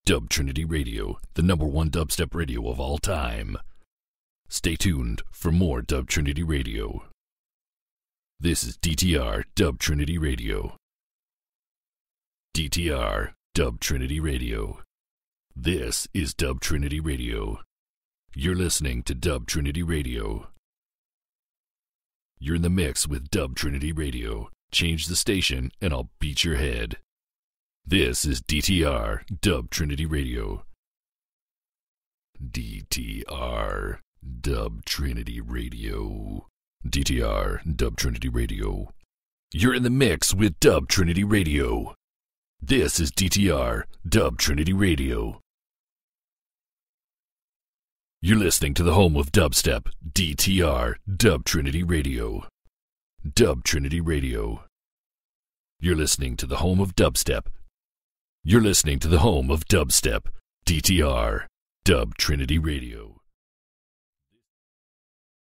Dub Trinity Radio, the #1 dubstep radio of all time. Stay tuned for more Dub Trinity Radio. This is DTR Dub Trinity Radio. DTR Dub Trinity Radio. This is Dub Trinity Radio. You're listening to Dub Trinity Radio. You're in the mix with Dub Trinity Radio. Change the station and I'll beat your head. This is DTR Dub Trinity Radio. DTR Dub Trinity Radio. DTR Dub Trinity Radio. You're in the mix with Dub Trinity Radio. This is DTR Dub Trinity Radio. You're listening to the home of dubstep, DTR Dub Trinity Radio. Dub Trinity Radio. You're listening to the home of dubstep. You're listening to the home of dubstep, DTR Dub Trinity Radio.